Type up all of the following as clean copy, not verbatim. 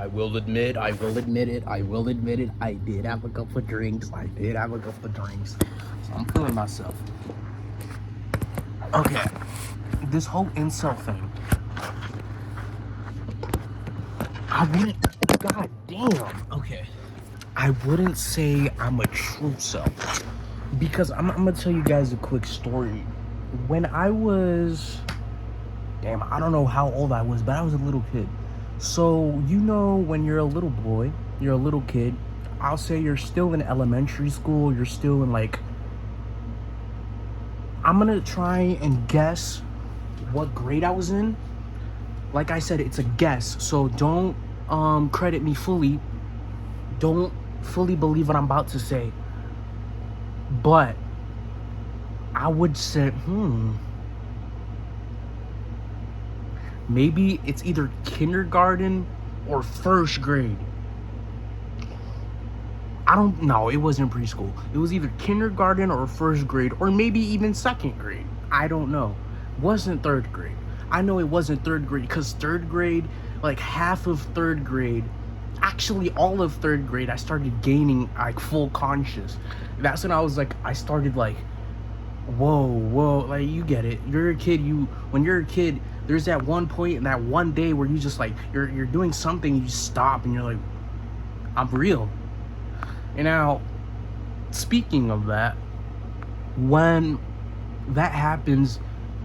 I will admit it. I did have a couple of drinks. So I'm feeling myself. Okay, this whole incel thing. I wouldn't. God damn. Okay. I wouldn't say I'm a true self because I'm gonna tell you guys a quick story. When I was, damn, I don't know how old I was, but I was a little kid. So, when you're a little boy, you're a little kid, I'll say you're still in elementary school, you're still in I'm gonna try and guess what grade I was in. Like I said, it's a guess, so don't credit me fully. Don't fully believe what I'm about to say. But I would say, maybe it's either kindergarten or first grade. I don't know. It wasn't preschool. It was either kindergarten or first grade, or maybe even second grade. I don't know. Wasn't third grade. I know it wasn't third grade because third grade, like half of third grade, actually all of third grade, I started gaining like full conscious. That's when I was like, I started like, whoa, like you get it. You're a kid. When you're a kid, there's that one point and that one day where you just like you're doing something, you just stop and you're like, I'm real. And now, speaking of that, when that happens,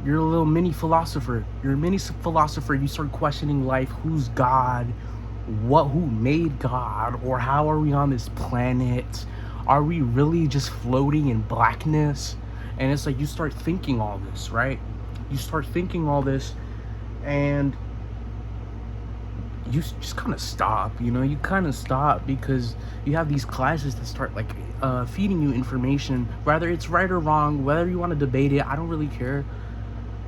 you're a little mini philosopher. You're a mini philosopher. You start questioning life. Who's God? Who made God? Or how are we on this planet? Are we really just floating in blackness? And it's like you start thinking all this, right? You start thinking all this, and you just kind of stop. You kind of stop because you have these classes that start like feeding you information, whether it's right or wrong, whether you want to debate it, I don't really care.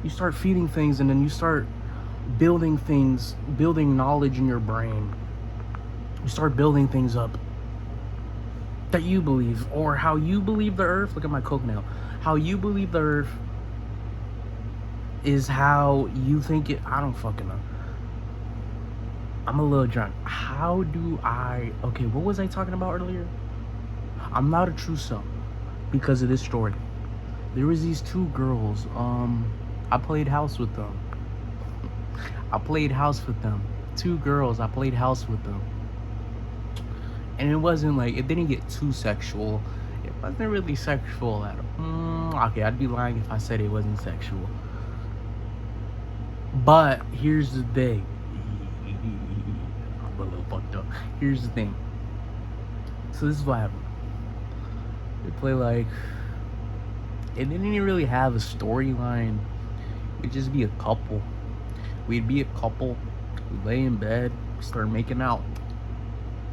You start feeding things, and then you start building things, building knowledge in your brain. You start building things up that you believe, or how you believe the earth. Look at my coke now. How you believe the earth is how you think it. I don't fucking know. I'm a little drunk. Okay, what was I talking about earlier? I'm not a true self because of this story. There was these two girls. I played house with them. Two girls, I played house with them. And it didn't get too sexual. It wasn't really sexual at all. Okay, I'd be lying if I said it wasn't sexual. But here's the thing. I'm a little fucked up. Here's the thing. So this is what happened. They play it didn't even really have a storyline. It'd just be a couple. We'd lay in bed, start making out.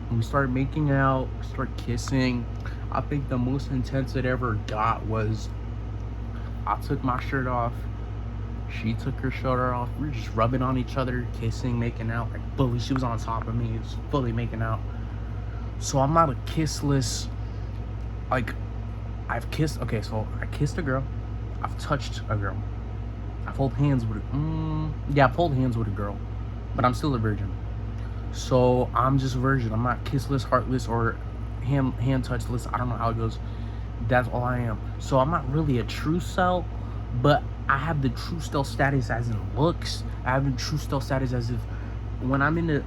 When we started making out, start kissing. I think the most intense it ever got was I took my shirt off. She took her shirt off. We were just rubbing on each other, kissing, making out. Like fully, she was on top of me. It was fully making out. So I'm not a kissless. I've kissed. Okay, so I kissed a girl. I've touched a girl. I've pulled hands with I pulled hands with a girl, but I'm still a virgin. So I'm just a virgin. I'm not kissless, heartless, or hand touchless. I don't know how it goes. That's all I am. So I'm not really a true self, but I have the true stealth status as in looks. I have the true stealth status as if when I'm in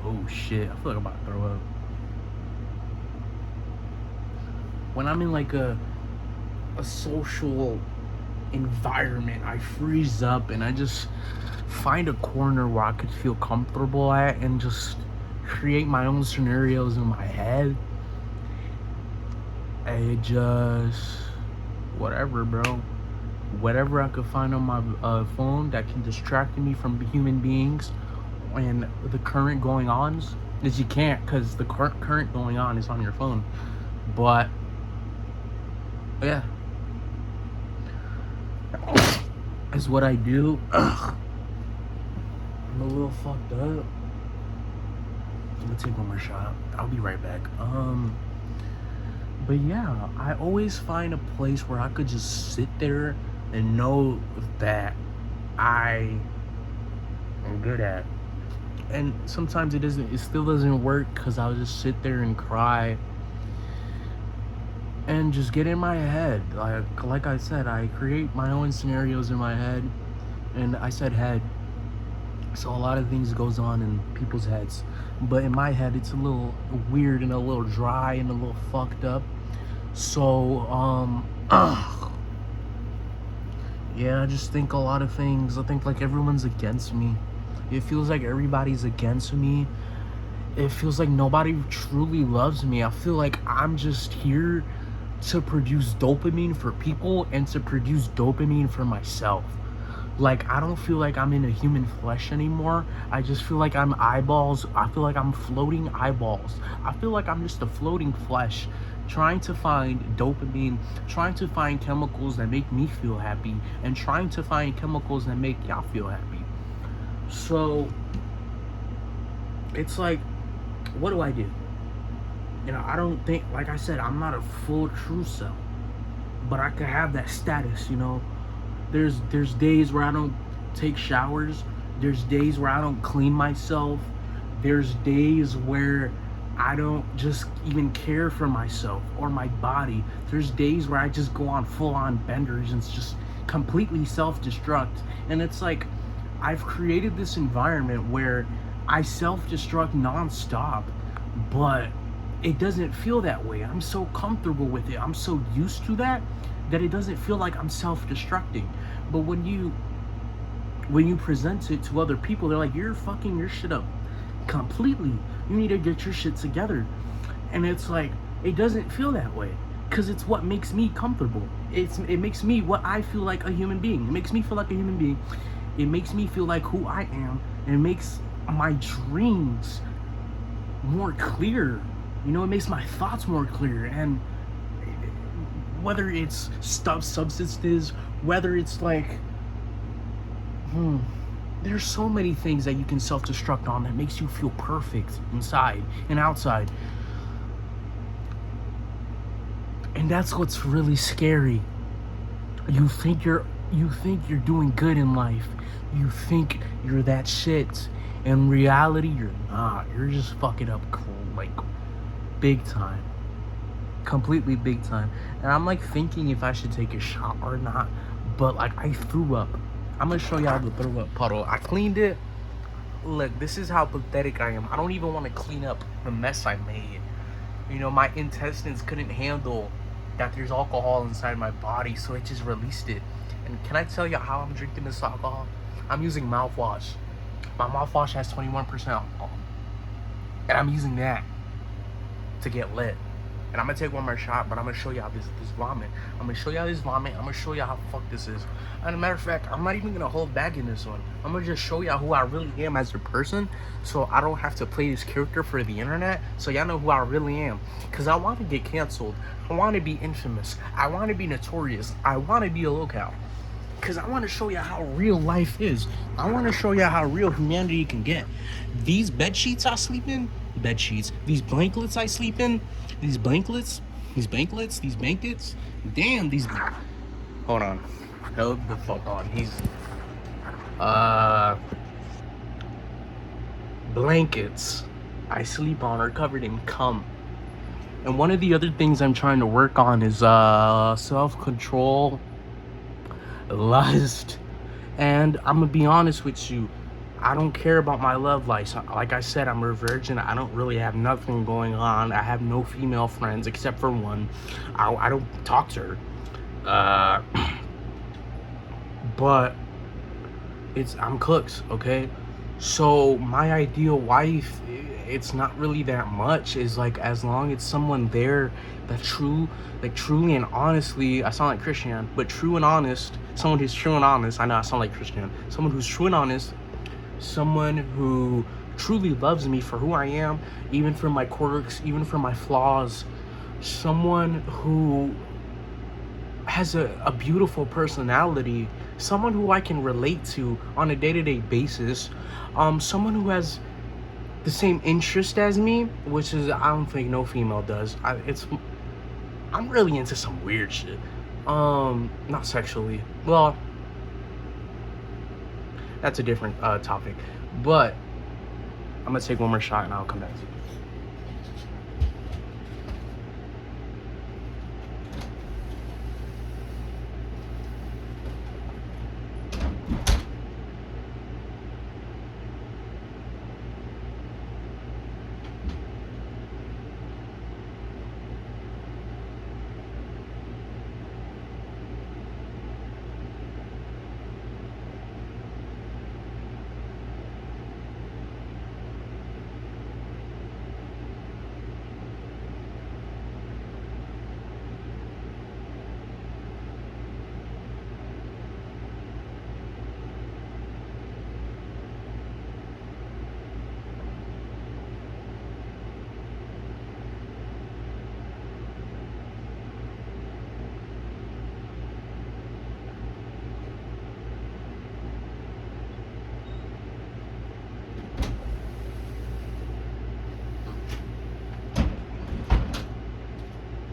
oh shit, I feel like I'm about to throw up. When I'm in a social environment, I freeze up and I just find a corner where I could feel comfortable at and just create my own scenarios in my head. And just whatever, bro. Whatever I could find on my phone that can distract me from human beings and the current going ons. Is you can't, because the current going on is on your phone. But yeah, is what I do. I'm a little fucked up. I'm gonna take one more shot. I'll be right back. But yeah, I always find a place where I could just sit there and know that I I'm good at. And sometimes it still doesn't work because I'll just sit there and cry and just get in my head. Like I said, I create my own scenarios in my head, and I said head. So a lot of things goes on in people's heads, but in my head it's a little weird and a little dry and a little fucked up. So yeah, I just think a lot of things. I think like everyone's against me. It feels like everybody's against me. It feels like nobody truly loves me. I feel like I'm just here to produce dopamine for people and to produce dopamine for myself. Like, I don't feel like I'm in a human flesh anymore. I just feel like I'm eyeballs. I feel like I'm floating eyeballs. I feel like I'm just a floating flesh trying to find dopamine, trying to find chemicals that make me feel happy, and trying to find chemicals that make y'all feel happy. So it's like, what do I do? You know, I don't think, like I said, I'm not a full true self, but I could have that status, you know. There's days where I don't take showers. There's days where I don't clean myself. There's days where I don't just even care for myself or my body. There's days where I just go on full-on benders and just completely self-destruct. And it's like, I've created this environment where I self-destruct non-stop, but it doesn't feel that way. I'm so comfortable with it. I'm so used to that it doesn't feel like I'm self-destructing. But when you present it to other people, they're like, you're fucking your shit up completely. You need to get your shit together. And it's like, it doesn't feel that way because it's what makes me comfortable. It makes me what I feel like a human being. It makes me feel like a human being. It makes me feel like who I am. And it makes my dreams more clear. You know, it makes my thoughts more clear. And whether it's substances, whether it's like, there's so many things that you can self-destruct on that makes you feel perfect inside and outside. And that's what's really scary. You think you're doing good in life. You think you're that shit. In reality, you're not. You're just fucking up like big time. Completely big time. And I'm like thinking if I should take a shot or not, but like I threw up. I'm gonna show y'all the throw up puddle. I cleaned it. Look, this is how pathetic I am. I don't even want to clean up the mess I made. You know, my intestines couldn't handle that there's alcohol inside my body, so it just released it. And can I tell you how I'm drinking this alcohol? I'm using mouthwash. My mouthwash has 21% alcohol, and I'm using that to get lit. And I'm gonna take one more shot, but I'm gonna show y'all this vomit. I'm gonna show y'all this vomit. I'm gonna show y'all how fucked this is. And a matter of fact, I'm not even gonna hold back in this one. I'm gonna just show y'all who I really am as a person, so I don't have to play this character for the internet, so y'all know who I really am. Cause I want to get canceled. I want to be infamous. I want to be notorious. I want to be a lookout. Cause I want to show y'all how real life is. I want to show y'all how real humanity can get. These bed sheets I sleep in, these blankets I sleep in, these blankets, damn, these, hold on, hold the fuck on, blankets I sleep on are covered in cum. And one of the other things I'm trying to work on is self-control, lust, and I'm gonna be honest with you, I don't care about my love life. Like I said, I'm a virgin. I don't really have nothing going on. I have no female friends except for one. I don't talk to her. But I'm cooked, okay? So my ideal wife, it's not really that much. Is like, as long as someone there that truly and honestly, I sound like Christian, but true and honest, someone who's true and honest. I know I sound like Christian. Someone who's true and honest. Someone who truly loves me for who I am, even for my quirks, even for my flaws. Someone who has a beautiful personality. Someone who I can relate to on a day-to-day basis. Someone who has the same interest as me, which is, I don't think no female does. I'm really into some weird shit. Not sexually. Well, that's a different topic. But I'm gonna take one more shot and I'll come back to you.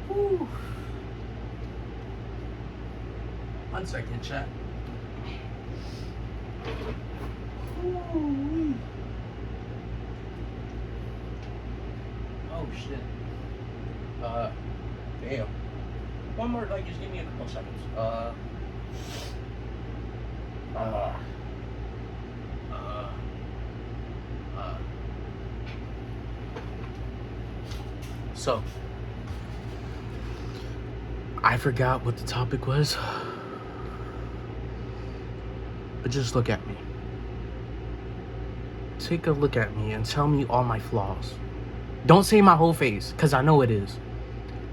Whew. 1 second, chat. Ooh. Oh shit. Damn. One more, like, just give me a couple seconds. So, I forgot what the topic was, but just look at me. Take a look at me and tell me all my flaws. Don't say my whole face, because I know it is.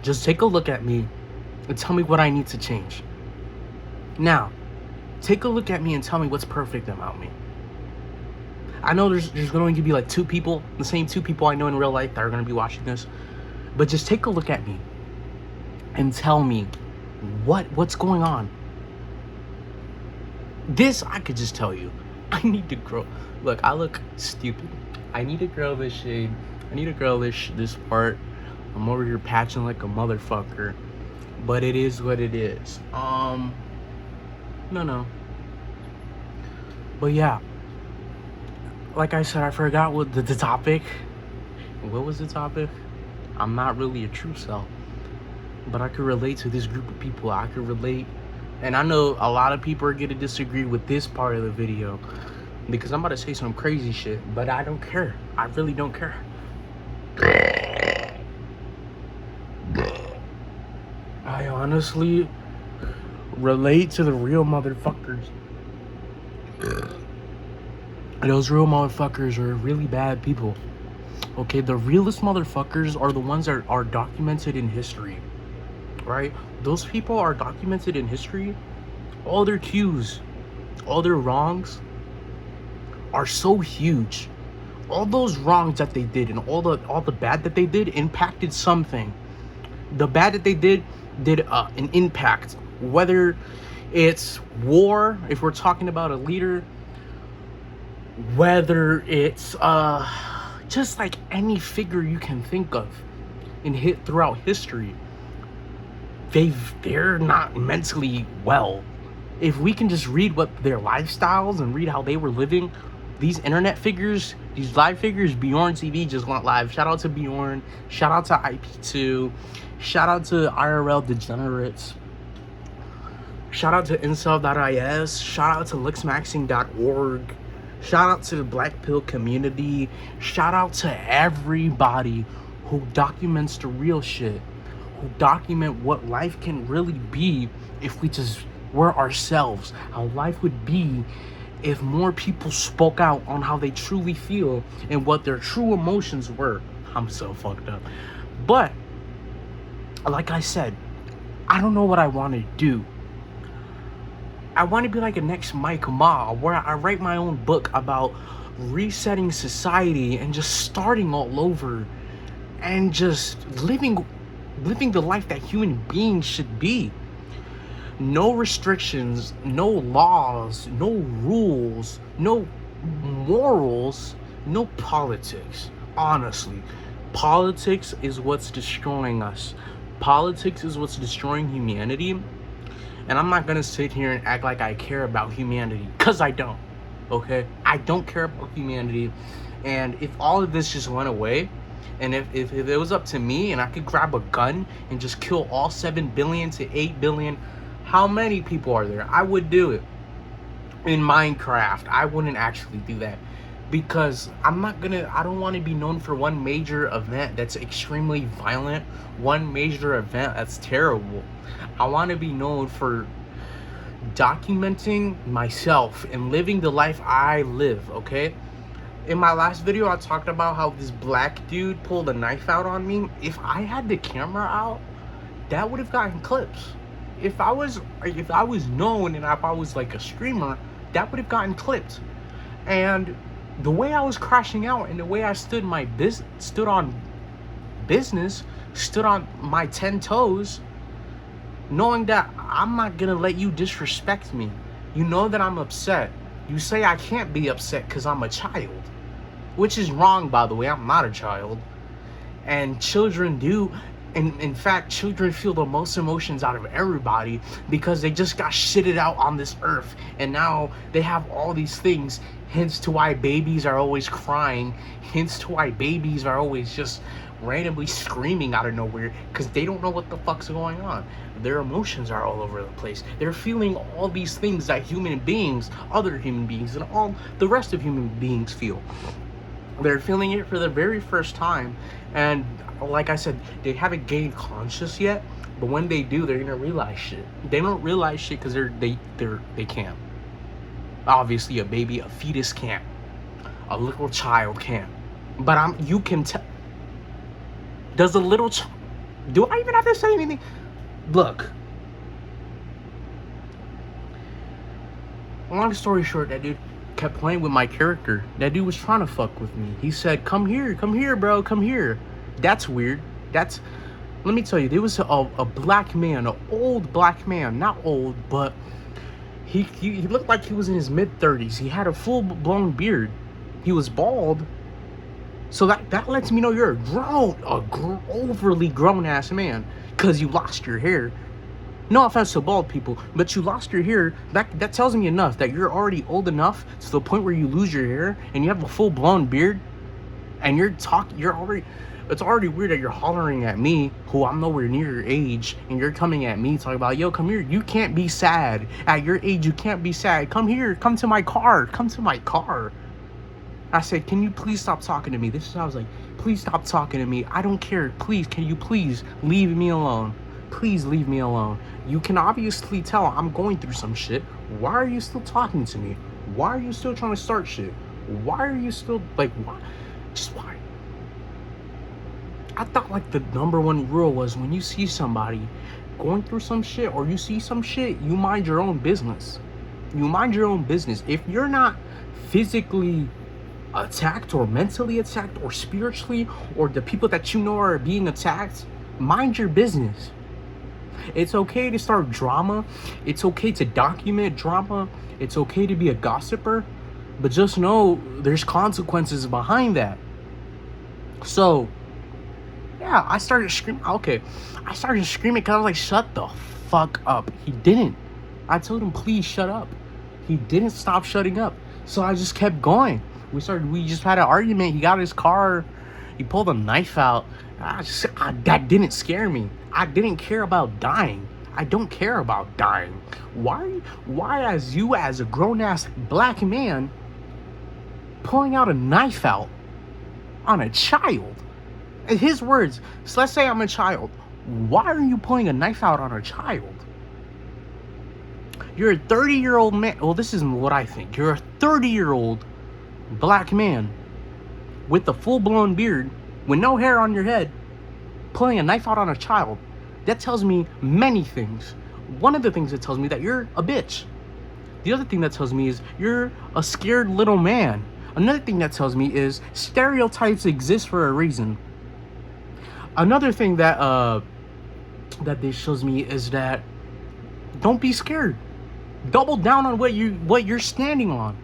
Just take a look at me and tell me what I need to change. Now, take a look at me and tell me what's perfect about me. I know there's going to be like two people, the same two people I know in real life that are going to be watching this. But just take a look at me and tell me what's going on. This I could just tell you. I need to grow. Look, I look stupid. I need to grow this shade. I need to grow this part. I'm over here patching like a motherfucker. But it is what it is. No. But yeah. Like I said, I forgot what the topic. What was the topic? I'm not really a true self. But I could relate to this group of people. I could relate. And I know a lot of people are going to disagree with this part of the video, because I'm about to say some crazy shit. But I don't care. I really don't care. I honestly relate to the real motherfuckers. Those real motherfuckers are really bad people. Okay, the realest motherfuckers are the ones that are documented in history, right? Those people are documented in history. All their cues, all their wrongs are so huge. All those wrongs that they did and all the bad that they did impacted something. The bad that they did an impact. Whether it's war, if we're talking about a leader, whether it's just like any figure you can think of throughout history, they're not mentally well. If we can just read what their lifestyles and read how they were living, these internet figures, these live figures, Bjorn TV just went live. Shout out to Bjorn. Shout out to IP2. Shout out to IRL Degenerates. Shout out to incel.is. Shout out to lixmaxing.org. Shout out to the Black Pill community. Shout out to everybody who documents the real shit. Who document what life can really be if we just were ourselves. How life would be if more people spoke out on how they truly feel and what their true emotions were. I'm so fucked up. But, like I said, I don't know what I want to do. I want to be like a next Mike Ma, where I write my own book about resetting society and just starting all over and just living the life that human beings should be. No restrictions, no laws, no rules, no morals, no politics. Honestly, politics is what's destroying us. Politics is what's destroying humanity. And I'm not gonna sit here and act like I care about humanity, because I don't. Okay? I I don't care about humanity. And if all of this just went away, and if it was up to me and I could grab a gun and just kill all 7 billion to 8 billion, how many people are there? I would do it. In Minecraft, I wouldn't actually do that, because I don't want to be known for one major event that's extremely violent, one major event that's terrible. I want to be known for documenting myself and living the life I live, okay? In my last video, I talked about how this black dude pulled a knife out on me. If I had the camera out, that would have gotten clips. If I was known and if I was like a streamer, that would have gotten clipped. And the way I was crashing out and the way I stood on business, stood on my 10 toes, knowing that I'm not gonna let you disrespect me. You know that I'm upset. You say I can't be upset because I'm a child, which is wrong, by the way. I'm not a child. And children do. And in fact, children feel the most emotions out of everybody because they just got shitted out on this earth. And now they have all these things. Hence to why babies are always crying. Hence to why babies are always just randomly screaming out of nowhere, because they don't know what the fuck's going on. Their emotions are all over the place. They're feeling all these things that human beings, other human beings, and all the rest of human beings feel. They're feeling it for the very first time, and like I said, they haven't gained conscious yet, but when they do, they're gonna realize shit. They don't realize shit because they can't. Obviously, a baby, a fetus can't. A little child can't. But you can tell. Does a little do I even have to say anything? Look. Long story short, that dude kept playing with my character. That dude was trying to fuck with me. He said, come here, bro, come here. That's weird. Let me tell you, there was a black man, an old black man. Not old, but he looked like he was in his mid-30s. He had a full-blown beard. He was bald. So that lets me know you're overly grown-ass man, because you lost your hair. No offense to bald people, but you lost your hair. That tells me enough that you're already old enough to the point where you lose your hair and you have a full-blown beard, and it's already weird that you're hollering at me, who I'm nowhere near your age, and you're coming at me talking about, yo, come here. You can't be sad. At your age, you can't be sad. Come here. Come to my car. Come to my car. I said, can you please stop talking to me? This is how I was like, please stop talking to me. I don't care. Please, can you please leave me alone? Please leave me alone. You can obviously tell I'm going through some shit. Why are you still talking to me? Why are you still trying to start shit? Why are you still, like, why? Just why? I thought, like, the number one rule was when you see somebody going through some shit or you see some shit, you mind your own business. You mind your own business. If you're not physically attacked or mentally attacked or spiritually, or the people that you know are being attacked, mind your business. It's okay to start drama. It's okay to document drama. It's okay to be a gossiper, but just know there's consequences behind that. So yeah, I started screaming. Okay, I started screaming because I was like, shut the fuck up. He didn't. I told him, please shut up. He didn't stop shutting up. So I just kept going. We just had an argument. He got his car. He pulled a knife out. That didn't scare me. I didn't care about dying. I don't care about dying. Why as a grown-ass black man pulling out a knife out on a child? In his words, so let's say I'm a child. Why are you pulling a knife out on a child? You're a 30-year-old man. Well, this isn't what I think. You're a 30-year-old black man with a full-blown beard, with no hair on your head, pulling a knife out on a child. That tells me many things. One of the things that tells me that you're a bitch. The other thing that tells me is you're a scared little man. Another thing that tells me is stereotypes exist for a reason. Another thing that this shows me is that don't be scared. Double down on what you're standing on.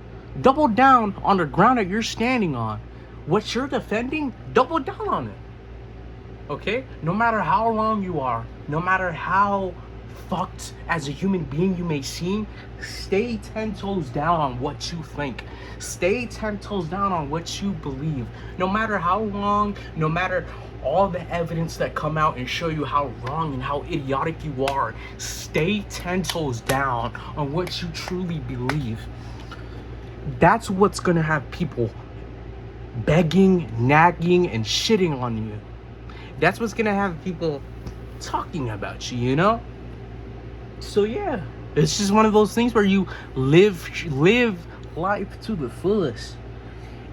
Double down on the ground that you're standing on. What you're defending, double down on it. Okay? No matter how wrong you are, no matter how fucked as a human being you may seem, stay 10 toes down on what you think. Stay 10 toes down on what you believe. No matter how long, no matter all the evidence that come out and show you how wrong and how idiotic you are, stay 10 toes down on what you truly believe. That's what's gonna have people begging, nagging, and shitting on you. That's what's gonna have people talking about you, you know? So yeah, it's just one of those things where you live life to the fullest.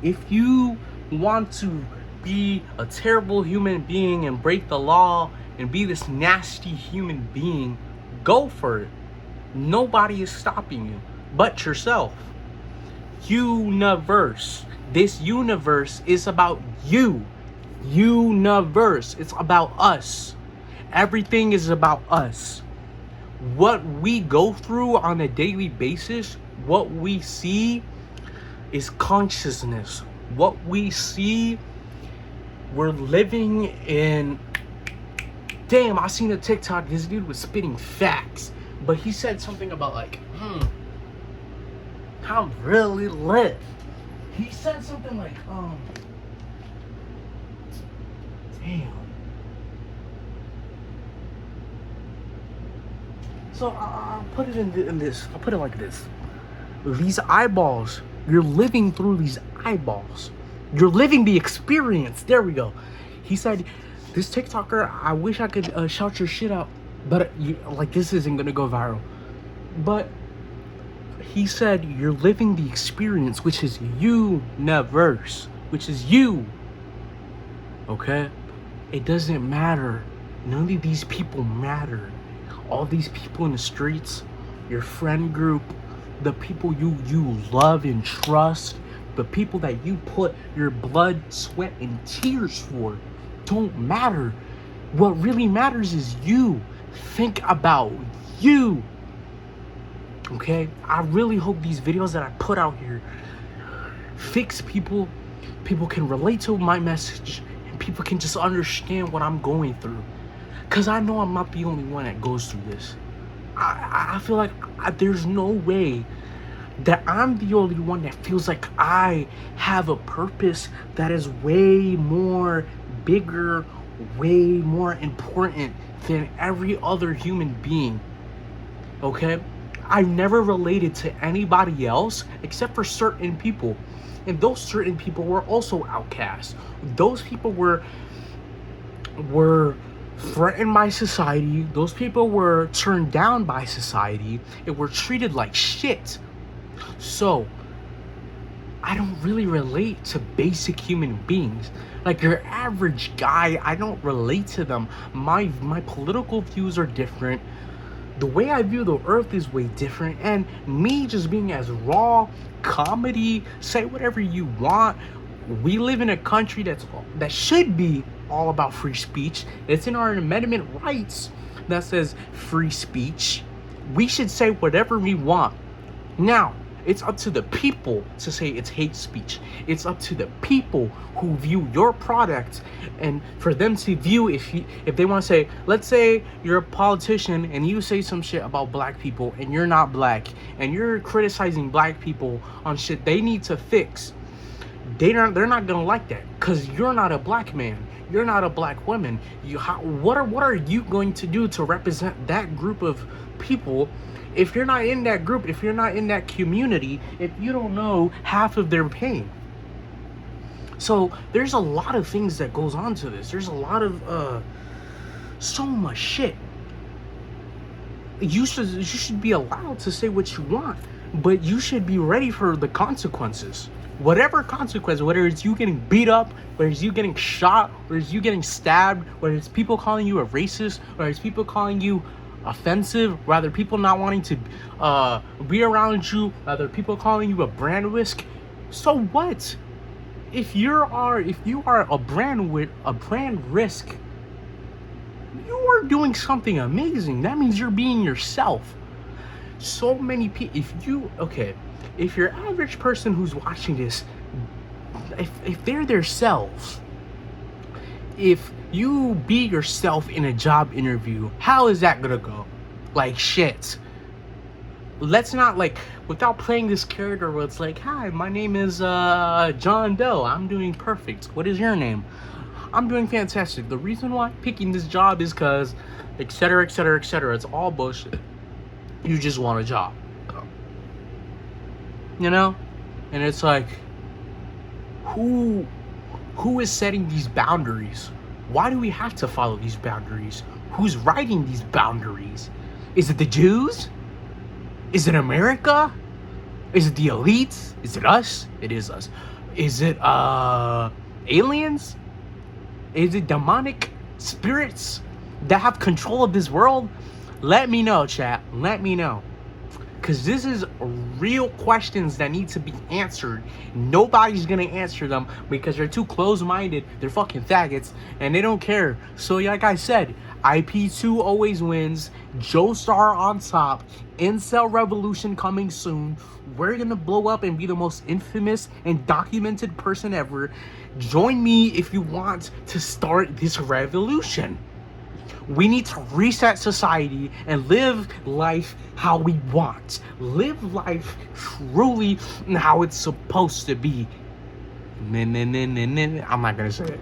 If you want to be a terrible human being and break the law and be this nasty human being, go for it. Nobody is stopping you but yourself. Universe. This universe is about you. Universe. It's about us. Everything is about us. What we go through on a daily basis, what we see is consciousness. What we see, we're living in. Damn, I seen a TikTok. This dude was spitting facts, but he said something about like, I'm really lit. He said something like, damn. So I'll put it in this. I'll put it like this. These eyeballs, you're living through these eyeballs. You're living the experience. There we go. He said, this TikToker, I wish I could shout your shit out, but this isn't gonna go viral. But he said, you're living the experience, which is universe, which is you. Okay? It doesn't matter. None of these people matter. All these people in the streets, your friend group, the people you love and trust, the people that you put your blood, sweat, and tears for, don't matter. What really matters is you. Think about you. Okay? I really hope these videos that I put out here fix people. People can relate to my message, and people can just understand what I'm going through. Because I know I'm not the only one that goes through this. I feel like there's no way that I'm the only one that feels like I have a purpose that is way more bigger, way more important than every other human being. Okay? I never related to anybody else except for certain people. And those certain people were also outcasts. Those people were threatened by society. Those people were turned down by society and were treated like shit. So I don't really relate to basic human beings. Like your average guy, I don't relate to them. My political views are different. The way I view the earth is way different. And me just being as raw, comedy, say whatever you want. We live in a country that should be all about free speech. It's in our amendment rights that says free speech. We should say whatever we want. Now, it's up to the people to say it's hate speech. It's up to the people who view your product and for them to view if they want to say, let's say you're a politician and you say some shit about black people and you're not black and you're criticizing black people on shit they need to fix. They're not gonna like that because you're not a black man. You're not a black woman. What are you going to do to represent that group of people? If you're not in that group, if you're not in that community, if you don't know half of their pain. So there's a lot of things that goes on to this. There's a lot of so much shit. You should be allowed to say what you want, but you should be ready for the consequences. Whatever consequence, whether it's you getting beat up, whether it's you getting shot, whether it's you getting stabbed, whether it's people calling you a racist, whether it's people calling you offensive, rather people not wanting to be around you, rather people calling you a brand risk. So what? If you are a brand risk, you are doing something amazing. That means you're being yourself. So many people, if your average person who's watching this, if they're themselves, if you be yourself in a job interview, how is that gonna go? Like, shit. Let's not, like, without playing this character where it's like, hi, my name is John Doe. I'm doing perfect. What is your name? I'm doing fantastic. The reason why I'm picking this job is because, etc., etc., etc. It's all bullshit. You just want a job. You know? And it's like, who is setting these boundaries? Why do we have to follow these boundaries? Who's writing these boundaries? Is it the Jews? Is it America? Is it the elites? Is it us? It is us. Is it aliens? Is it demonic spirits that have control of this world? Let me know, chat. Let me know. Because this is real questions that need to be answered. Nobody's going to answer them because they're too close-minded. They're fucking faggots and they don't care. So like I said, IP2 always wins. Joestar on top. Incel revolution coming soon. We're going to blow up and be the most infamous and documented person ever. Join me if you want to start this revolution. We need to reset society and live life how we want. Live life truly how it's supposed to be. I'm not gonna say it.